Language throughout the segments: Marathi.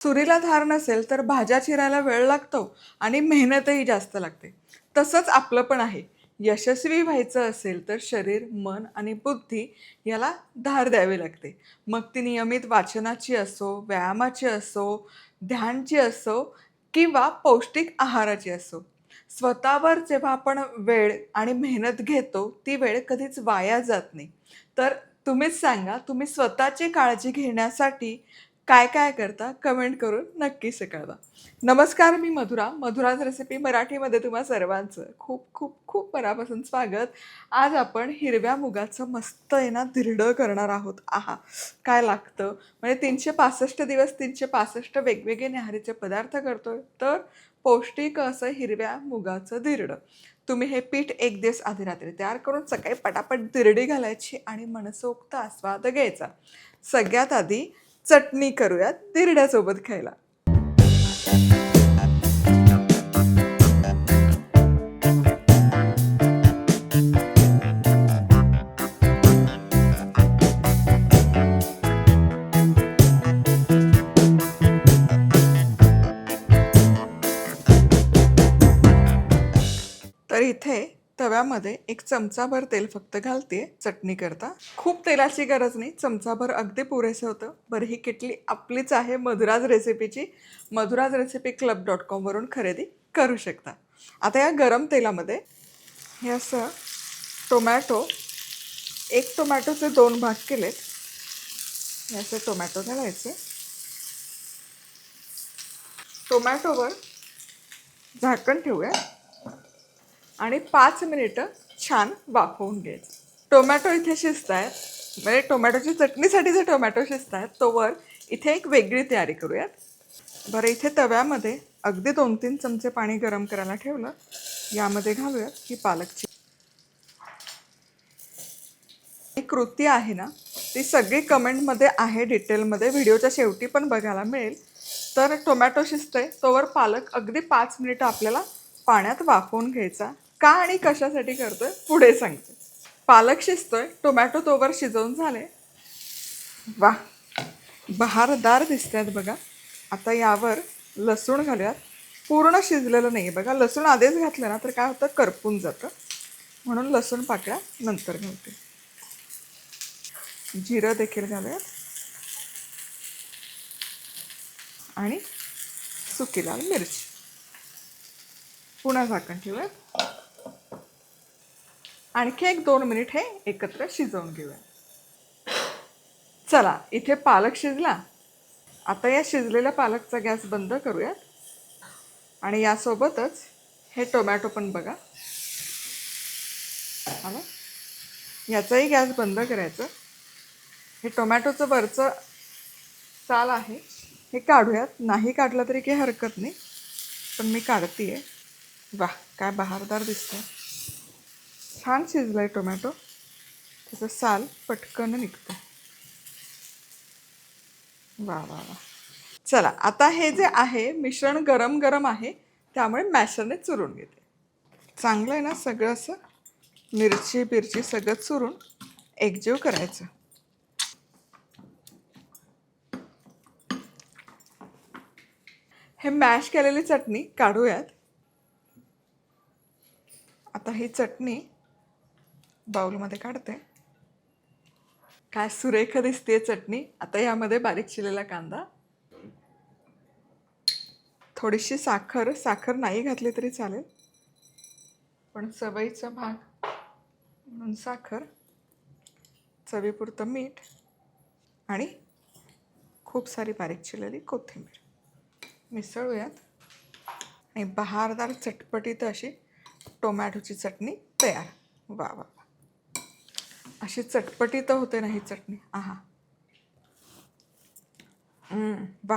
सुरीला धार नसेल तर भाज्या चिरायला वेळ लागतो आणि मेहनतही जास्त लागते. तसंच आपलं पण आहे. यशस्वी व्हायचं असेल तर शरीर, मन आणि बुद्धी याला धार द्यावी लागते. मग ती नियमित वाचनाची असो, व्यायामाची असो, ध्यानची असो किंवा पौष्टिक आहाराची असो. स्वतःवर जेव्हा आपण वेळ आणि मेहनत घेतो, ती वेळ कधीच वाया जात नाही. तर तुम्हीच सांगा, तुम्ही स्वतःची काळजी घेण्यासाठी काय करता? कमेंट करून नक्कीच कळवा. नमस्कार, मी मधुरा. मधुराज रेसिपी मराठीमध्ये तुम्हा सर्वांचं खूप खूप खूप मनापासून स्वागत. आज आपण हिरव्या मुगाचं मस्त आहे ना धिरडं करणार आहोत. आहा! काय लागतं? म्हणजे 365 दिवस 365 वेगवेगळे न्याहारीचे पदार्थ करतोय, तर पौष्टिक असं हिरव्या मुगाचं धिरडं. तुम्ही हे पीठ 1 दिवस आधी रात्री तयार करून सकाळी पटापट धिरडी घालायची आणि मनसोक्त आस्वाद घ्यायचा. सगळ्यात आधी चटणी करूयात धिरड्यासोबत खायला. तर इथे तव्यामध्ये 1 चमचाभर तेल फक्त घालतेय चटणीकरता. खूप तेलाची गरज नाही, चमचाभर अगदी पुरेसं होतं. बरं, ही किटली आपलीच आहे, मधुराज रेसिपीची. मधुराज रेसिपी club.com वरून खरेदी करू शकता. आता या गरम तेलामध्ये हे असं टोमॅटो, 1 टोमॅटोचे 2 भाग केलेत. हे असे टोमॅटो घालायचे. टोमॅटोवर झाकण ठेवूया आणि 5 मिनिटं छान वाफवून घ्यायचं. टोमॅटो इथे शिजतायत, म्हणजे टोमॅटोची चटणीसाठी जे टोमॅटो शिजतायत तोवर इथे एक वेगळी तयारी करूयात. बरं, इथे तव्यामध्ये अगदी 2-3 चमचे पाणी गरम करायला ठेवलं. यामध्ये घालूयात ही पालकची. ही कृती आहे ना, ती सगळी कमेंटमध्ये आहे डिटेलमध्ये, व्हिडिओच्या शेवटी पण बघायला मिळेल. तर टोमॅटो शिजतंय तोवर पालक अगदी 5 मिनिटं आपल्याला पाण्यात वाफवून घ्यायचा. का आणि कशासाठी करतोय पुढे सांगते. पालक शिजतोय, टोमॅटो तोवर शिजवून झाले. वा, बहारदार दिसतात बघा. आता यावर लसूण घालूयात. पूर्ण शिजलेलं नाही आहे बघा, लसूण आधीच घातलं ना तर काय होतं, करपून जातं. म्हणून लसूण पाकळ्या नंतर घालते. जिरं देखील घालूयात आणि सुकी लाल मिरची. पुन्हा झाकण ठेवूयात. आणखी 1-2 मिनिट हे एकत्र शिजवून घेऊया. चला, इथे पालक शिजला. आता या शिजलेल्या पालकचा गॅस बंद करूयात आणि यासोबतच हे टोमॅटो पण बघा आला, याचाही गॅस बंद करायचं. हे टोमॅटोचं वरचं साल आहे हे काढूयात. नाही काढलं तरी काही हरकत नाही, पण मी काढते आहे. वाह, काय बहारदार दिसतंय. छान शिजलाय टोमॅटो, त्याचं साल पटकन निघतं. वा वा वा. चला, आता हे जे आहे मिश्रण गरम गरम आहे, त्यामुळे मॅशरने चुरून घेते. चांगलं आहे ना सगळं, असं मिरची बिरची सगळं चुरून एकजीव करायचं. हे मॅश केलेली चटणी काढूयात. आता ही चटणी बाउलमध्ये काढते. काय सुरेख दिसते चटणी. आता यामध्ये बारीक चिरलेला कांदा, थोडीशी साखर. साखर नाही घातली तरी चालेल, पण सवयीचा भाग म्हणून साखर, चवीपुरतं मीठ आणि खूप सारी बारीक चिरलेली कोथिंबीर मिसळूयात आणि बहारदार चटपटीत अशी टोमॅटोची चटणी तयार. वा वा, अशी चटपटीत होते ना ही चटणी. आहा, वा.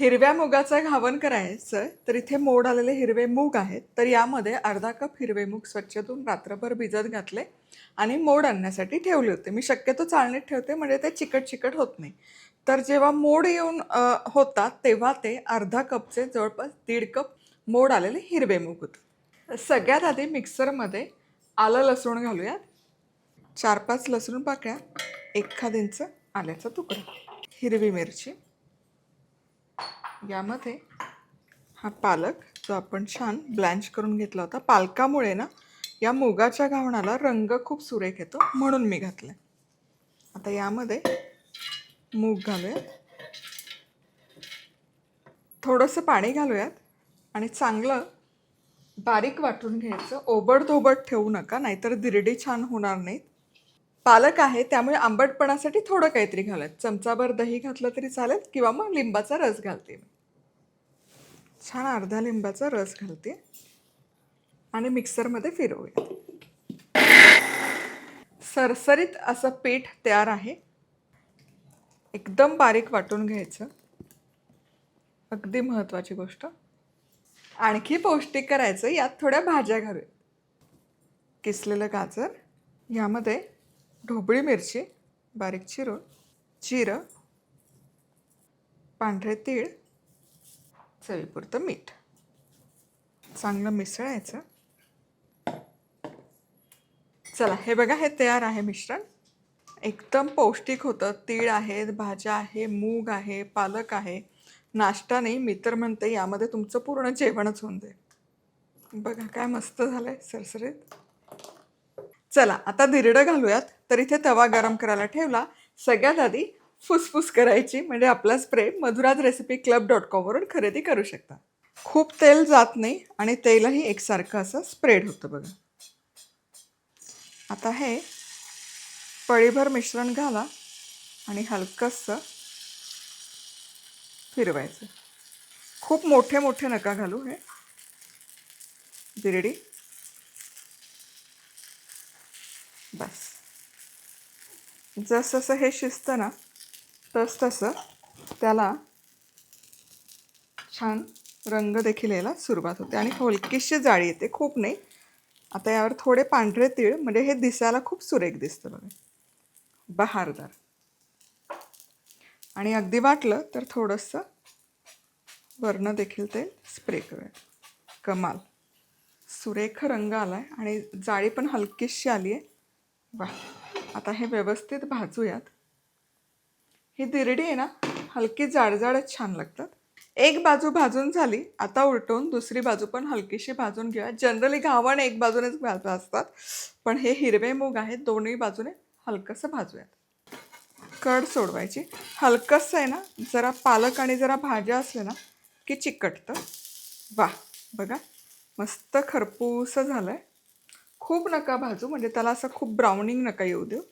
हिरव्या मुगाचं घावण करायचं तर इथे मोड आलेले हिरवे मूग आहेत. तर यामध्ये अर्धा कप हिरवे मूग स्वच्छ धुवून रात्रभर भिजत घातले आणि मोड आणण्यासाठी ठेवले होते. मी शक्यतो चाळणीत ठेवते, म्हणजे ते चिकट चिकट होत नाही. तर जेव्हा मोड येऊन होतात तेव्हा ते अर्धा कपचे जवळपास 1.5 कप मोड आलेले हिरवे मूग होते. सगळ्यात आधी मिक्सरमध्ये आलं लसूण घालूयात. 4-5 लसूण पाकळ्या, 1/2 इंच आल्याचा तुकडा, हिरवी मिरची, यामध्ये हा पालक जो आपण छान ब्लँच करून घेतला होता, पालकामुळे ना या मुगाच्या घावणाला रंग खूप सुरेख येतो म्हणून मी घातलं. आता यामध्ये मूग घालूयात, थोडंसं पाणी घालूयात आणि चांगलं बारीक वाटून घ्यायचं. ओबडधोबड ठेवू नका, नाहीतर दिरडी छान होणार नाहीत. पालक आहे त्यामुळे आंबटपणासाठी थोडं काहीतरी घालूयात. चमचाभर दही घातलं तरी चालेल किंवा मग लिंबाचा रस घालते मी. छान अर्धा लिंबाचा रस घालते आणि मिक्सरमध्ये फिरवूयात. सरसरीत असं पीठ तयार आहे. एकदम बारीक वाटून घ्यायचं, अगदी महत्त्वाची गोष्ट. आणखी पौष्टिक करायचं, यात थोड्या भाज्या घालूया. किसलेलं गाजर, यामध्ये ढोबळी मिरची बारीक चिरून, जिरं, पांढरे तीळ, चवीपुरतं मीठ. चांगलं मिसळायचं. चला, हे बघा, हे तयार आहे मिश्रण. एकदम पौष्टिक होतं. तीळ आहेत, भाज्या आहे, मूग आहे, पालक आहे. नाश्ता नाही, मी तर म्हणते यामध्ये तुमचं पूर्ण जेवणच होऊन जाईल. बघा काय मस्त झालंय, सरसरीत. चला आता धिरडं घालूयात. तर इथे तवा गरम करायला ठेवला. सगळ्यात आधी फुसफुस करायची, म्हणजे आपला स्प्रे madhurazrecipeclub.com वरून खरेदी करू शकता. खूप तेल जात नाही आणि तेलही एकसारखं असं स्प्रेड होतं बघा. आता हे पळीभर मिश्रण घाला आणि हलकंसं फिरवायचं. खूप मोठे मोठे नका घालू. हे धिरडी बस. जसं हे शिजतं ना तसं त्याला छान रंग देखील यायला सुरुवात होते आणि हलकीशी जाळी येते, खूप नाही. आता यावर थोडे पांढरे तीळ, म्हणजे हे दिसायला खूप सुरेख दिसतं बघा, बहारदार. आणि अगदी वाटलं तर थोडंसं वरनं देखील ते स्प्रे करूया. कमाल, सुरेख रंग आलाय आणि जाळी पण हलकीशी आली आहे. वा. आता हे व्यवस्थित भाजूयात. ही धिरडी आहे ना, हलकी जाडजाडच छान लागतात. एक बाजू भाजून झाली, आता उलटवून दुसरी बाजू पण हलकीशी भाजून घेऊया. जनरली घावण एक बाजूनेच भाजतात, पण हे हिरवे मूग आहेत, दोन्ही बाजूने हलकंसं भाजूयात. कड सोडवायची. हलकंसं आहे ना, जरा पालक आणि जरा भाज्या असल्या ना की चिकटतं. वा, बघा मस्त खरपूस झालंय. खूप नका भाजू, म्हणजे त्याला असं खूप ब्राउनिंग नका येऊ देऊ,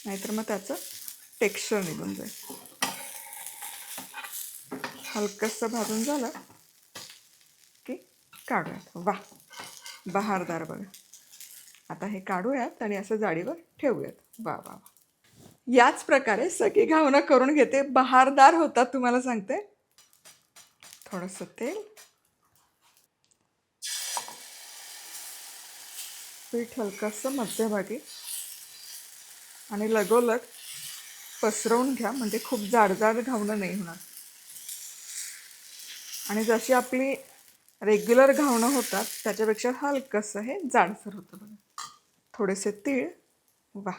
नाहीतर मग त्याचं टेक्स्चर निघून जाईल. हलकंसं भाजून झालं की काढूयात. वा, बहारदार बघा. आता हे काढूयात आणि असं जाळीवर ठेवूयात. वा वा वा. याच प्रकारे सगळी घावणं करून घेते. बहारदार होतात तुम्हाला सांगते. थोडंसं तेल, पीठ हलकंसं मध्यभागी आणि लगोलग पसरवून घ्या, म्हणजे खूप जाडजाड घावणं नाही होणार. आणि जशी आपली रेग्युलर घावणं होतात त्याच्यापेक्षा हलकंसं हे जाडसर होतं बघा. थोडेसे तीळ, वा,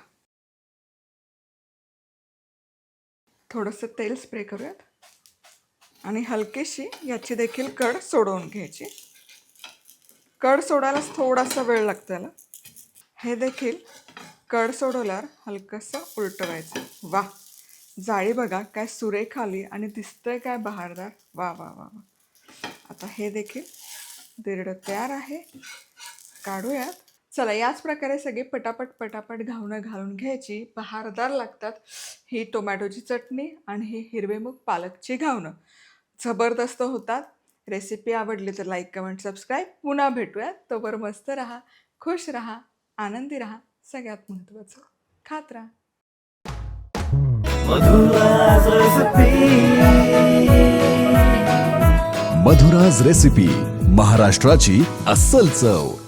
थोडंसं तेल स्प्रे करूयात आणि हलकीशी याची देखील कड सोडवून घ्यायची. कड सोडायलाच थोडासा वेळ लागतो याला. हे देखील कड सोडवल्यावर हलकंसं उलटवायचं. वा, जाळी बघा काय सुरेख आली आणि दिसतंय काय बहारदार. वा वा वा वा. आता हे देखील धिरडं तयार आहे. काढूयात. चला, याच प्रकारे सगळे पटापट घावणं घालून घ्यायची. बहारदार लागतात. ही टोमॅटोची चटणी आणि ही हिरवे मूग पालकची घावणं जबरदस्त होतात. रेसिपी आवडली तर लाईक, कमेंट, सबस्क्राईब. पुन्हा भेटूयात. तोवर मस्त राहा, खुश राहा, आनंदी राहा. सगळ्यात महत्त्वाचं, खात राहा. मधुराज रेसिपी, महाराष्ट्राची अस्सल चव.